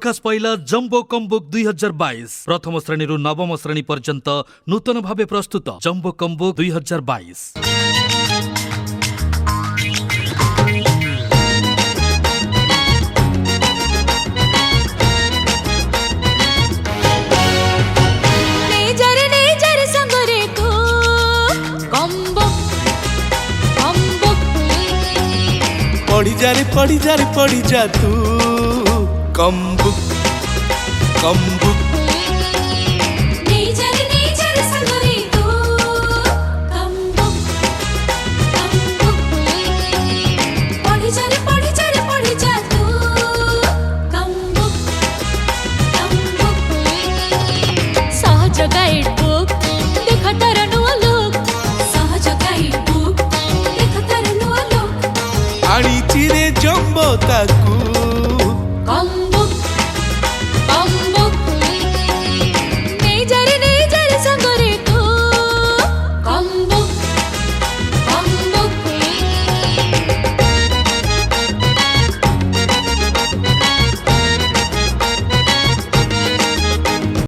प्रकाश पाइला जम्बो कम्बुक 2022 प्रथम श्रेणी नवम श्रेणी पर्यंत नूतन भावे प्रस्तुत जम्बो कम्बुक 2022। पढ़ी जा तू कम्बुक कम्बुक सहज गाइड बुक देख तार नुआ लुक सहज गाइड बुक देख तार नुआ लुक आनी चिरे जम्बो ताक